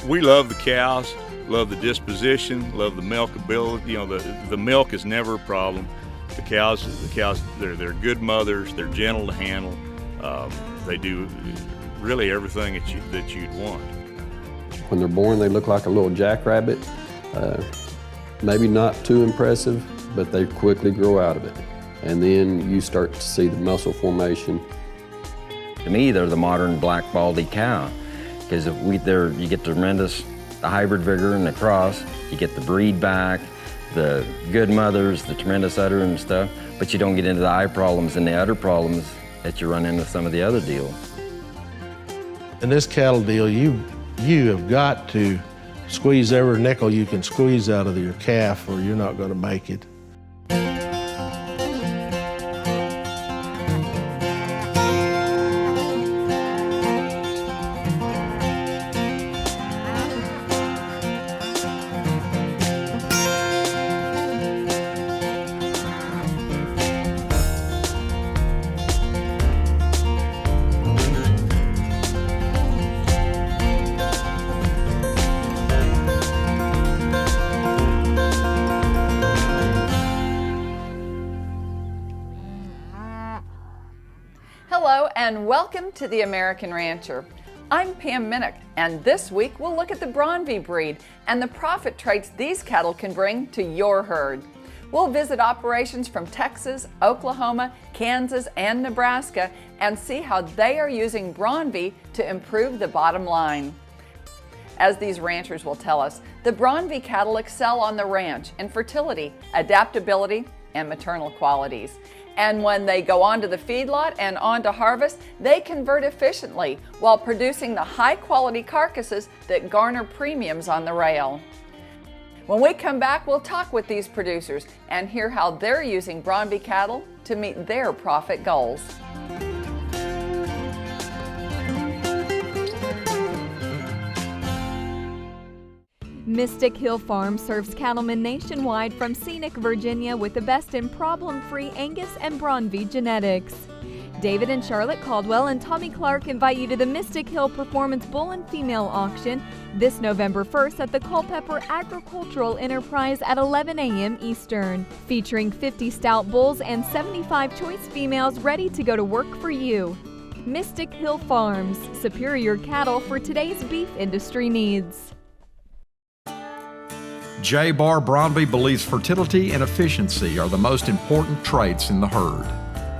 We love the cows, love the disposition, love the milkability. You know, the milk is never a problem. The cows, they're good mothers. They're gentle to handle. They do really everything that you'd want. When they're born, they look like a little jackrabbit. Maybe not too impressive, but they quickly grow out of it. And then you start to see the muscle formation. To me, they're the modern black baldy cow, because you get the hybrid vigor and the cross, you get the breed back, the good mothers, the tremendous udder and stuff, but you don't get into the eye problems and the udder problems that you run into some of the other deals. In this cattle deal, you have got to squeeze every nickel you can squeeze out of your calf, or you're not going to make it. Hello and welcome to The American Rancher. I'm Pam Minnick, and this week we'll look at the Braunvieh breed and the profit traits these cattle can bring to your herd. We'll visit operations from Texas, Oklahoma, Kansas, and Nebraska and see how they are using Braunvieh to improve the bottom line. As these ranchers will tell us, the Braunvieh cattle excel on the ranch in fertility, adaptability, and maternal qualities. And when they go onto the feedlot and onto harvest, they convert efficiently while producing the high-quality carcasses that garner premiums on the rail. When we come back, we'll talk with these producers and hear how they're using Braunvieh cattle to meet their profit goals. Mystic Hill Farm serves cattlemen nationwide from scenic Virginia with the best in problem-free Angus and Braunvieh genetics. David and Charlotte Caldwell and Tommy Clark invite you to the Mystic Hill Performance Bull and Female Auction this November 1st at the Culpeper Agricultural Enterprise at 11 a.m. Eastern, featuring 50 stout bulls and 75 choice females ready to go to work for you. Mystic Hill Farms, superior cattle for today's beef industry needs. J. Bar Braunvieh believes fertility and efficiency are the most important traits in the herd.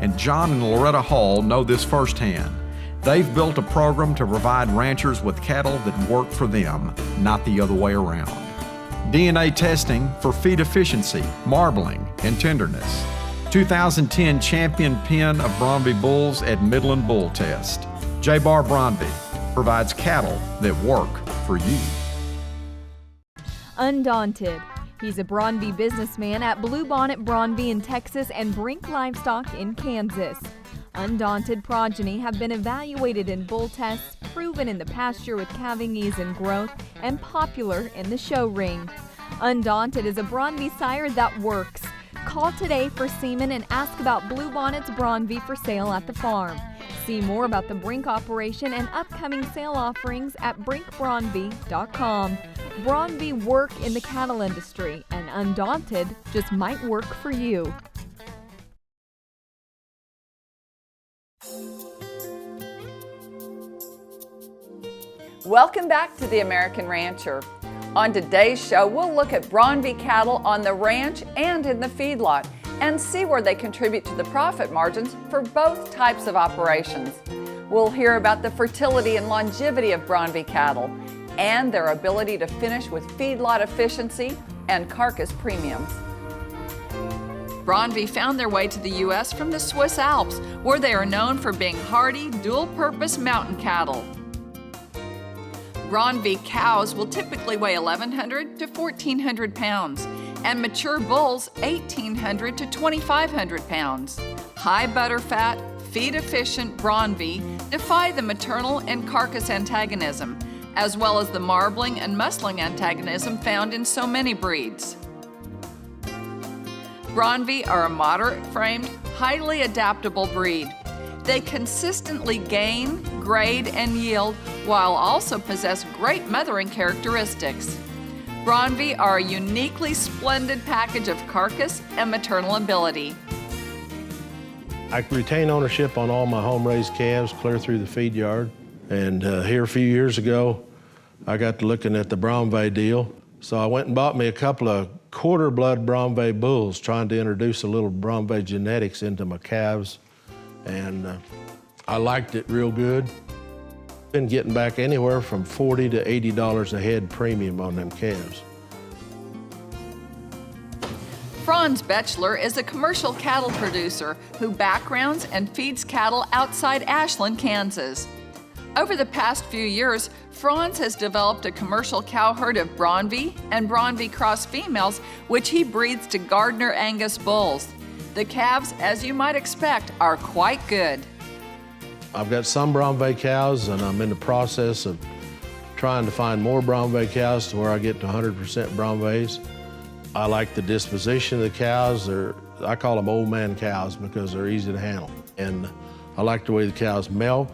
And John and Loretta Hall know this firsthand. They've built a program to provide ranchers with cattle that work for them, not the other way around. DNA testing for feed efficiency, marbling, and tenderness. 2010 champion pen of Braunvieh bulls at Midland Bull Test. J. Bar Braunvieh provides cattle that work for you. Undaunted. He's a Braunvieh businessman at Bluebonnet Braunvieh in Texas and Brink Livestock in Kansas. Undaunted progeny have been evaluated in bull tests, proven in the pasture with calving ease and growth, and popular in the show ring. Undaunted is a Braunvieh sire that works. Call today for semen and ask about Bluebonnet's Braunvieh for sale at the farm. See more about the Brink operation and upcoming sale offerings at brinkbraunvieh.com. Braunvieh work in the cattle industry, and Undaunted just might work for you. Welcome back to The American Rancher. On today's show, we'll look at Braunvieh cattle on the ranch and in the feedlot and see where they contribute to the profit margins for both types of operations. We'll hear about the fertility and longevity of Braunvieh cattle and their ability to finish with feedlot efficiency and carcass premiums. Braunvieh found their way to the U.S. from the Swiss Alps, where they are known for being hardy, dual-purpose mountain cattle. Braunvieh cows will typically weigh 1,100 to 1,400 pounds, and mature bulls 1,800 to 2,500 pounds. High butterfat, feed-efficient Braunvieh defy the maternal and carcass antagonism, as well as the marbling and muscling antagonism found in so many breeds. Braunvieh are a moderate-framed, highly adaptable breed. They consistently gain, grade, and yield while also possess great mothering characteristics. Braunvieh are a uniquely splendid package of carcass and maternal ability. I retain ownership on all my home-raised calves clear through the feed yard. And here a few years ago, I got to looking at the Braunvieh deal. So I went and bought me a couple of quarter-blood Braunvieh bulls, trying to introduce a little Braunvieh genetics into my calves. And I liked it real good. Been getting back anywhere from $40 to $80 a head premium on them calves. Franz Betchler is a commercial cattle producer who backgrounds and feeds cattle outside Ashland, Kansas. Over the past few years, Franz has developed a commercial cow herd of Braunvieh and Braunvieh cross females, which he breeds to Gardner Angus bulls. The calves, as you might expect, are quite good. I've got some Braunvieh cows, and I'm in the process of trying to find more Braunvieh cows to where I get to 100% Braunviehs. I like the disposition of the cows. I call them old man cows because they're easy to handle. And I like the way the cows milk.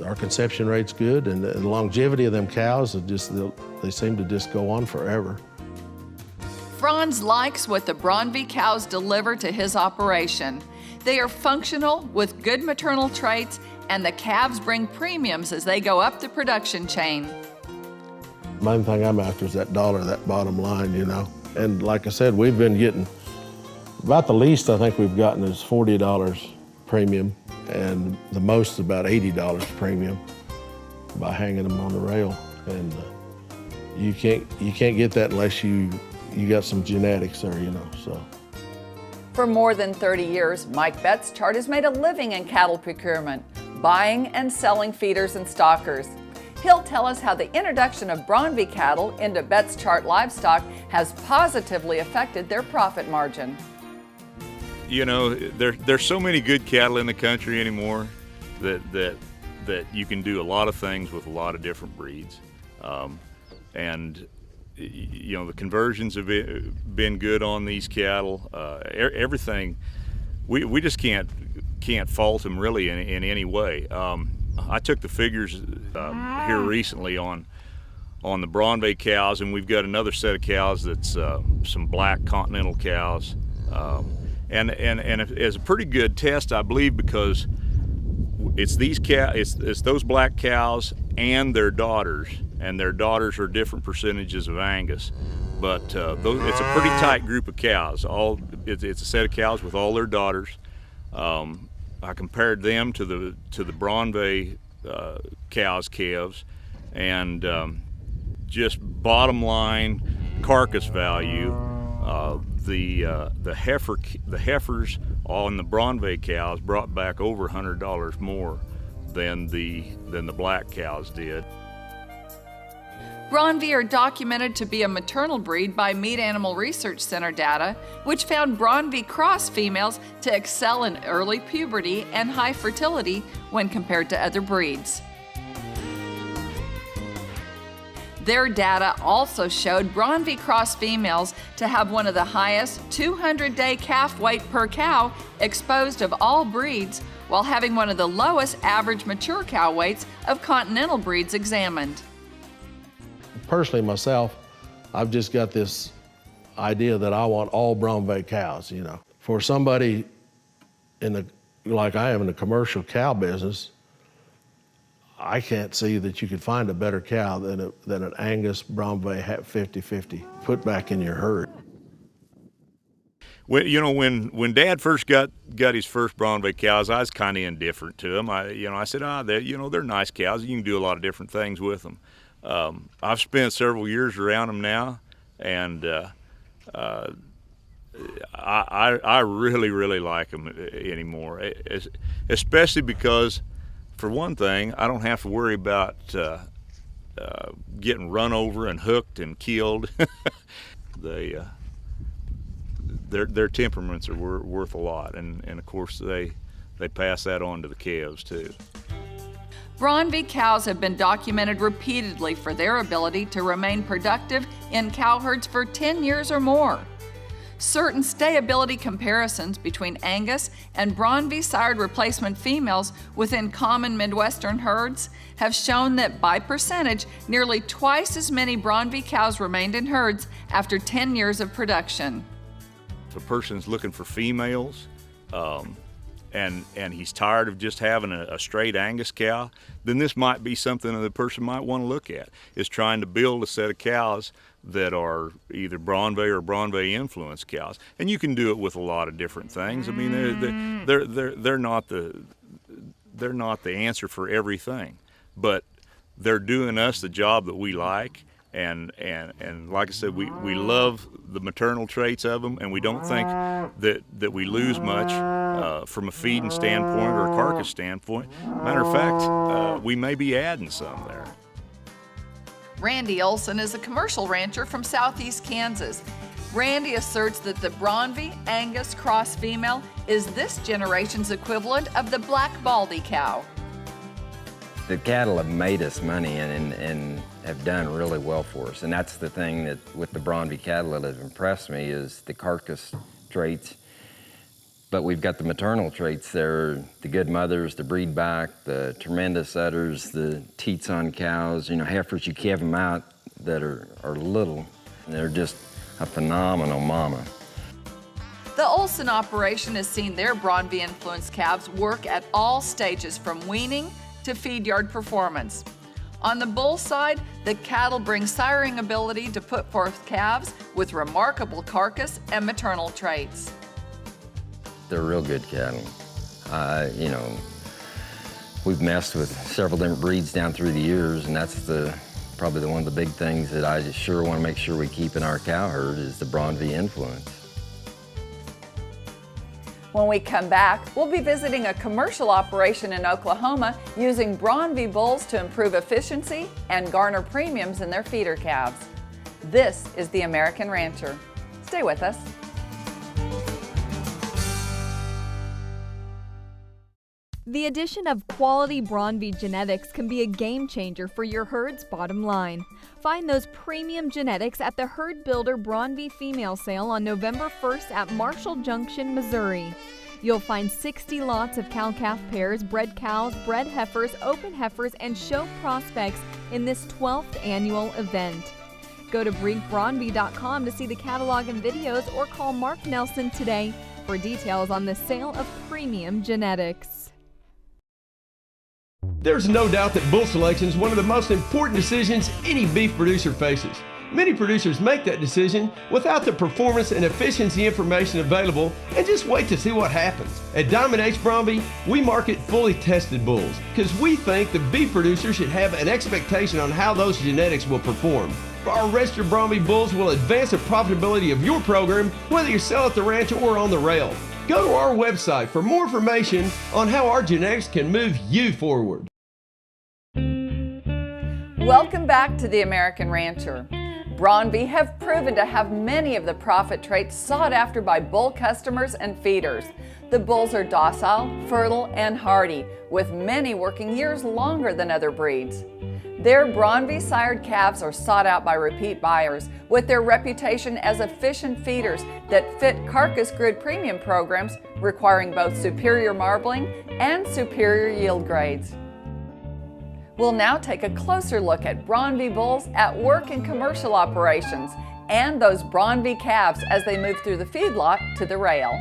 Our conception rate's good, and the longevity of them cows, they seem to just go on forever. Franz likes what the Braunvieh cows deliver to his operation. They are functional with good maternal traits, and the calves bring premiums as they go up the production chain. Main thing I'm after is that dollar, that bottom line, you know. And like I said, we've been getting, about the least I think we've gotten is $40 premium, and the most is about $80 premium by hanging them on the rail. And you can't get that unless you got some genetics there, you know, so. For more than 30 years, Mike Betchart has made a living in cattle procurement, buying and selling feeders and stockers. He'll tell us how the introduction of Braunvieh cattle into Betchart livestock has positively affected their profit margin. You know, there's so many good cattle in the country anymore that you can do a lot of things with a lot of different breeds. And you know, the conversions have been good on these cattle. Everything, we just can't fault them really in any way. I took the figures here recently on the Braunvieh cows, and we've got another set of cows that's some black continental cows, and it's a pretty good test, I believe, because it's those black cows and their daughters. And their daughters are different percentages of Angus, but it's a pretty tight group of cows. It's a set of cows with all their daughters. I compared them to the Braunvieh cows' calves, and just bottom line carcass value, the heifers on the Braunvieh cows brought back over $100 more than the black cows did. Braunvieh are documented to be a maternal breed by Meat Animal Research Center data, which found Braunvieh cross females to excel in early puberty and high fertility when compared to other breeds. Their data also showed Braunvieh cross females to have one of the highest 200-day calf weight per cow exposed of all breeds, while having one of the lowest average mature cow weights of continental breeds examined. Personally, myself, I've just got this idea that I want all Braunvieh cows, you know. For somebody like I am in the commercial cow business, I can't see that you could find a better cow than an Angus Braunvieh 50-50 put back in your herd. Well, you know, when Dad first got his first Braunvieh cows, I was kind of indifferent to them. I said, they're nice cows. You can do a lot of different things with them. I've spent several years around them now, and I really like them anymore, especially because, for one thing, I don't have to worry about getting run over and hooked and killed. Their temperaments are worth a lot, and of course they pass that on to the calves too. Braunvieh cows have been documented repeatedly for their ability to remain productive in cow herds for 10 years or more. Certain stayability comparisons between Angus and Braunvieh sired replacement females within common Midwestern herds have shown that by percentage, nearly twice as many Braunvieh cows remained in herds after 10 years of production. If a person's looking for females, and he's tired of just having a straight Angus cow, then this might be something that the person might want to look at, is trying to build a set of cows that are either Braunvieh or Braunvieh influenced cows. And you can do it with a lot of different things. I mean, they're not the answer for everything, but they're doing us the job that we like. And like I said, we love the maternal traits of them, and we don't think that we lose much from a feeding standpoint or a carcass standpoint. Matter of fact, we may be adding some there. Randy Olson is a commercial rancher from southeast Kansas. Randy asserts that the Braunvieh Angus cross female is this generation's equivalent of the black baldy cow. The cattle have made us money and have done really well for us. And that's the thing that with the Braunvieh cattle that have impressed me is the carcass traits. But we've got the maternal traits there, the good mothers, the breed back, the tremendous udders, the teats on cows, you know, heifers, you calve them out that are little, and they're just a phenomenal mama. The Olson operation has seen their Braunvieh influenced calves work at all stages from weaning to feed yard performance. On the bull side, the cattle bring siring ability to put forth calves with remarkable carcass and maternal traits. They're real good cattle. You know, we've messed with several different breeds down through the years, and that's probably one of the big things that I just sure want to make sure we keep in our cow herd is the Braunvieh influence. When we come back, we'll be visiting a commercial operation in Oklahoma using Braunvieh bulls to improve efficiency and garner premiums in their feeder calves. This is The American Rancher. Stay with us. The addition of quality Braunvieh genetics can be a game changer for your herd's bottom line. Find those premium genetics at the Herd Builder Braunvieh Female Sale on November 1st at Marshall Junction, Missouri. You'll find 60 lots of cow-calf pairs, bred cows, bred heifers, open heifers, and show prospects in this 12th annual event. Go to BrinkBraunvieh.com to see the catalog and videos, or call Mark Nelson today for details on the sale of premium genetics. There's no doubt that bull selection is one of the most important decisions any beef producer faces. Many producers make that decision without the performance and efficiency information available and just wait to see what happens. At Diamond H Braunvieh, we market fully tested bulls because we think the beef producer should have an expectation on how those genetics will perform. Our registered Braunvieh bulls will advance the profitability of your program, whether you sell at the ranch or on the rail. Go to our website for more information on how our genetics can move you forward. Welcome back to The American Rancher. Braunvieh have proven to have many of the profit traits sought after by bull customers and feeders. The bulls are docile, fertile, and hardy, with many working years longer than other breeds. Their Braunvieh sired calves are sought out by repeat buyers, with their reputation as efficient feeders that fit carcass grid premium programs requiring both superior marbling and superior yield grades. We'll now take a closer look at Braunvieh bulls at work in commercial operations and those Braunvieh calves as they move through the feedlot to the rail.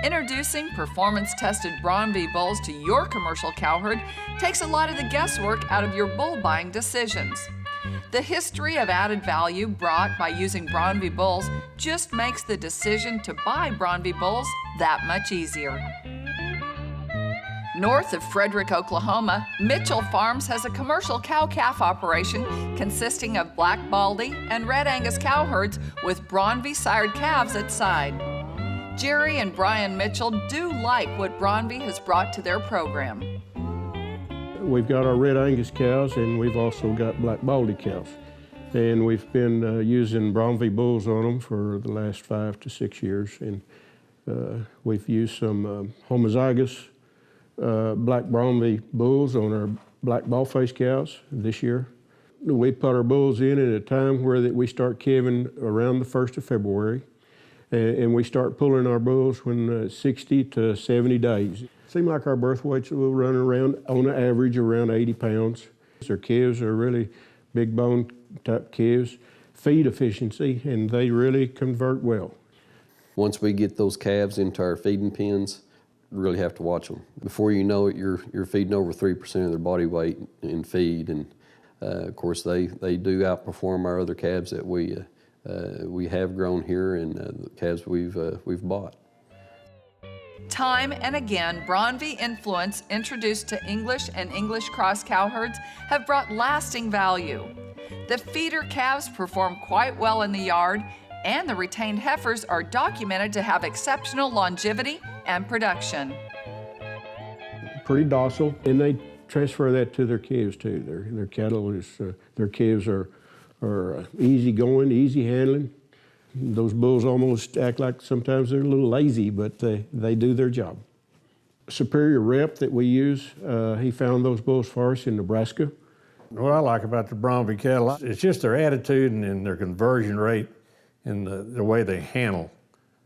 Introducing performance-tested Braunvieh bulls to your commercial cow herd takes a lot of the guesswork out of your bull buying decisions. The history of added value brought by using Braunvieh bulls just makes the decision to buy Braunvieh bulls that much easier. North of Frederick, Oklahoma, Mitchell Farms has a commercial cow-calf operation consisting of black baldy and red Angus cow herds with Braunvieh sired calves at side. Jerry and Brian Mitchell do like what Braunvieh has brought to their program. We've got our red Angus cows, and we've also got black baldy cows. And we've been using Braunvieh bulls on them for the last 5 to 6 years. And we've used some homozygous black Braunvieh bulls on our black bald-faced cows this year. We put our bulls in at a time where we start calving around the 1st of February. And we start pulling our bulls when 60 to 70 days. Seem like our birth weights will run around, on average, around 80 pounds. Their calves are really big bone type calves, feed efficiency, and they really convert well. Once we get those calves into our feeding pens, you really have to watch them. Before you know it, you're feeding over 3% of their body weight in feed, and of course they do outperform our other calves that we have grown here and the calves we've bought. Time and again, Braunvieh influence introduced to English and English cross cow herds have brought lasting value. The feeder calves perform quite well in the yard, and the retained heifers are documented to have exceptional longevity and production. Pretty docile, and they transfer that to their calves too. Their cattle their calves are easy going, easy handling. Those bulls almost act like sometimes they're a little lazy, but they do their job. Superior Rep that we use, he found those bulls for us in Nebraska. What I like about the Braunvieh cattle, it's just their attitude and their conversion rate and the way they handle.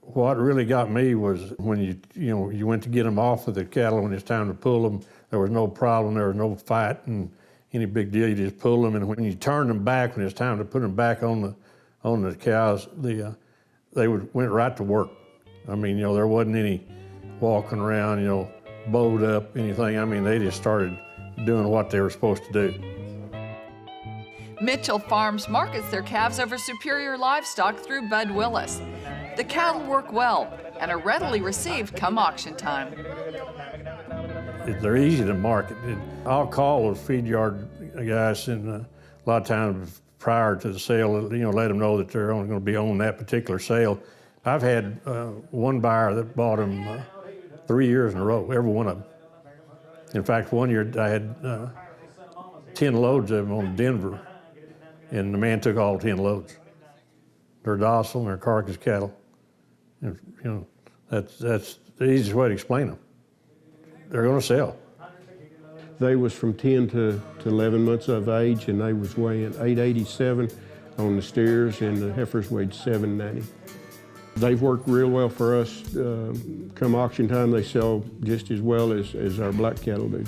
What really got me was when you went to get them off of the cattle when it's time to pull them, there was no problem, there was no fight and any big deal, you just pull them, and when you turn them back, when it's time to put them back on the cows, they went right to work. I mean, there wasn't any walking around, bowed up, anything. I mean, they just started doing what they were supposed to do. Mitchell Farms markets their calves over superior livestock through Bud Willis. The cattle work well and are readily received come auction time. They're easy to market. I'll call those feed yard guys, and a lot of times prior to the sale, let them know that they're only going to be on that particular sale. I've had one buyer that bought them 3 years in a row, every one of them. In fact, one year I had 10 loads of them on Denver, and the man took all 10 loads. They're docile, and they're carcass cattle. That's the easiest way to explain them. They're going to sell. They was from 10 to 11 months of age, and they was weighing 887 on the steers, and the heifers weighed 790. They've worked real well for us. Come auction time, they sell just as well as our black cattle do.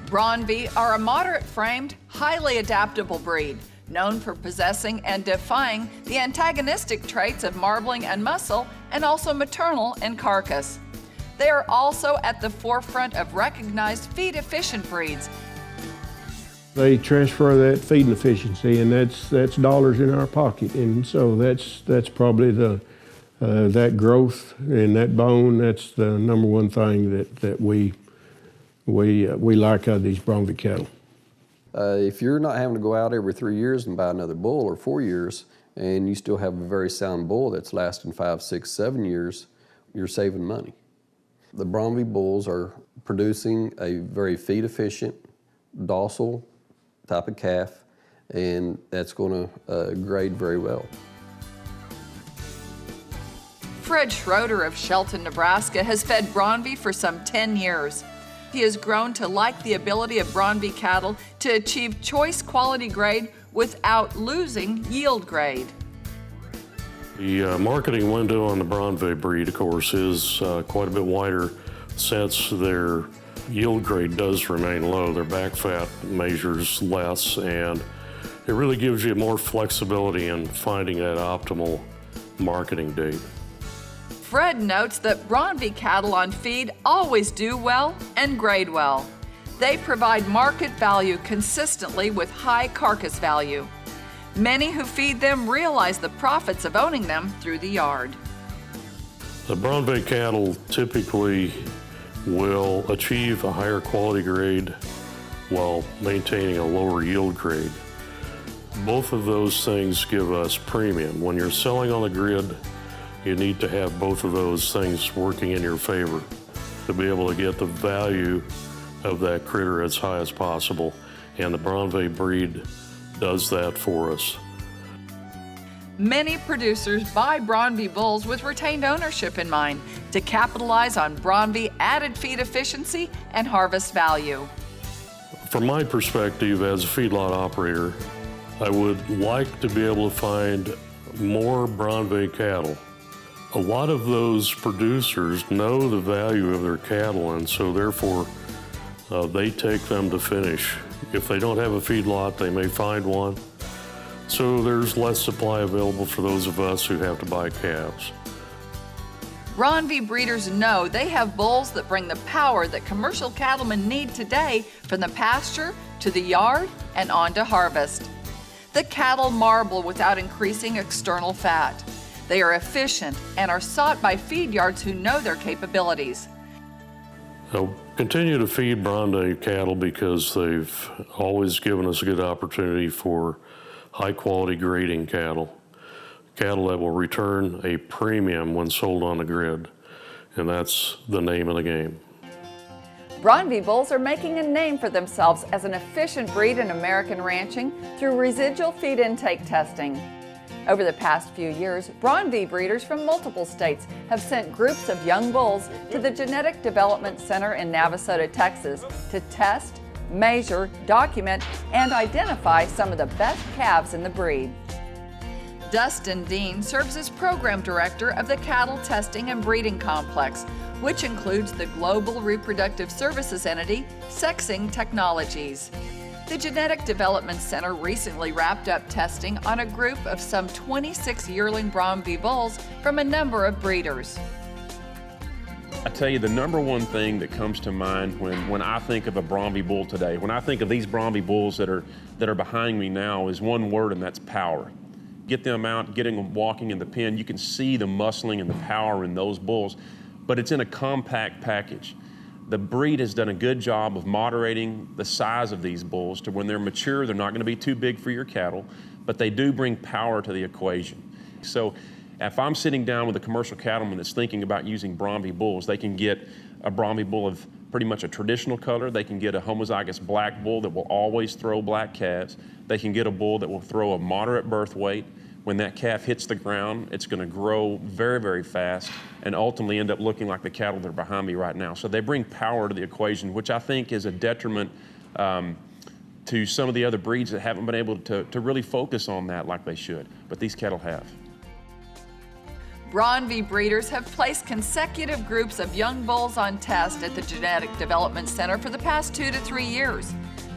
Braunvieh are a moderate-framed, highly adaptable breed, known for possessing and defying the antagonistic traits of marbling and muscle, and also maternal and carcass. They are also at the forefront of recognized feed-efficient breeds. They transfer that feeding efficiency, and that's dollars in our pocket, and so that's probably that growth and that bone. That's the number one thing that we like out of these Braunvieh cattle. If you're not having to go out every 3 years and buy another bull, or 4 years, and you still have a very sound bull that's lasting 5, 6, 7 years, you're saving money. The Braunvieh bulls are producing a very feed efficient, docile type of calf, and that's going to grade very well. Fred Schroeder of Shelton, Nebraska has fed Braunvieh for some 10 years. He has grown to like the ability of Braunvieh cattle to achieve choice quality grade without losing yield grade. The marketing window on the Braunvieh breed, of course, is quite a bit wider since their yield grade does remain low. Their back fat measures less, and it really gives you more flexibility in finding that optimal marketing date. Fred notes that Braunvieh cattle on feed always do well and grade well. They provide market value consistently with high carcass value. Many who feed them realize the profits of owning them through the yard. The Braunvieh cattle typically will achieve a higher quality grade while maintaining a lower yield grade. Both of those things give us premium. When you're selling on the grid, you need to have both of those things working in your favor to be able to get the value of that critter as high as possible, and the Braunvieh breed does that for us. Many producers buy Braunvieh bulls with retained ownership in mind to capitalize on Braunvieh added feed efficiency and harvest value. From my perspective as a feedlot operator, I would like to be able to find more Braunvieh cattle. A lot of those producers know the value of their cattle, and so therefore they take them to finish. If they don't have a feedlot, they may find one. So there's less supply available for those of us who have to buy calves. Braunvieh breeders know they have bulls that bring the power that commercial cattlemen need today, from the pasture to the yard and on to harvest. The cattle marble without increasing external fat. They are efficient and are sought by feed yards who know their capabilities. I'll continue to feed Braunvieh cattle because they've always given us a good opportunity for high quality grading cattle that will return a premium when sold on the grid, and that's the name of the game. Braunvieh bulls are making a name for themselves as an efficient breed in American ranching through residual feed intake testing. Over the past few years, Braunvieh breeders from multiple states have sent groups of young bulls to the Genetic Development Center in Navasota, Texas to test, measure, document, and identify some of the best calves in the breed. Dustin Dean serves as program director of the Cattle Testing and Breeding Complex, which includes the global reproductive services entity, Sexing Technologies. The Genetic Development Center recently wrapped up testing on a group of some 26 yearling Braunvieh bulls from a number of breeders. I tell you, the number one thing that comes to mind when I think of a Braunvieh bull today, when I think of these Braunvieh bulls that are behind me now, is one word, and that's power. Get them out, getting them walking in the pen, you can see the muscling and the power in those bulls, but it's in a compact package. The breed has done a good job of moderating the size of these bulls to when they're mature, they're not going to be too big for your cattle, but they do bring power to the equation. So if I'm sitting down with a commercial cattleman that's thinking about using Braunvieh bulls, they can get a Braunvieh bull of pretty much a traditional color. They can get a homozygous black bull that will always throw black calves. They can get a bull that will throw a moderate birth weight. When that calf hits the ground, it's going to grow very, very fast and ultimately end up looking like the cattle that are behind me right now. So they bring power to the equation, which I think is a detriment to some of the other breeds that haven't been able to really focus on that like they should, but these cattle have. Braunvieh breeders have placed consecutive groups of young bulls on test at the Genetic Development Center for the past 2 to 3 years.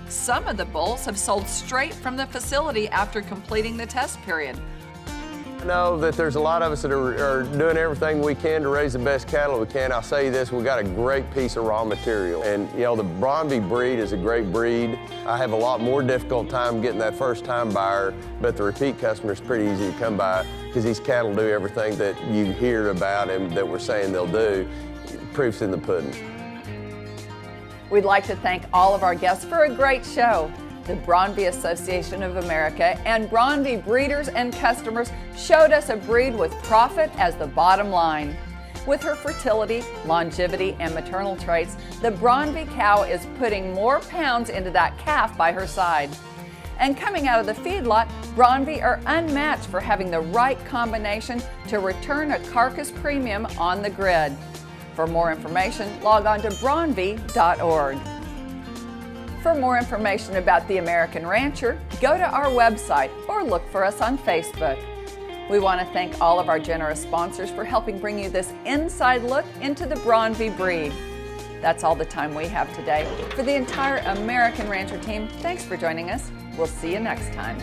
Some of the bulls have sold straight from the facility after completing the test period. I know that there's a lot of us that are doing everything we can to raise the best cattle we can. I'll say this, we got a great piece of raw material. And you know, the Braunvieh breed is a great breed. I have a lot more difficult time getting that first time buyer, but the repeat customer is pretty easy to come by because these cattle do everything that you hear about and that we're saying they'll do. Proof's in the pudding. We'd like to thank all of our guests for a great show. The Braunvieh Association of America and Braunvieh breeders and customers showed us a breed with profit as the bottom line. With her fertility, longevity, and maternal traits, the Braunvieh cow is putting more pounds into that calf by her side. And coming out of the feedlot, Braunvieh are unmatched for having the right combination to return a carcass premium on the grid. For more information, log on to braunvieh.org. For more information about the American Rancher, go to our website or look for us on Facebook. We want to thank all of our generous sponsors for helping bring you this inside look into the Braunvieh breed. That's all the time we have today. For the entire American Rancher team, thanks for joining us. We'll see you next time.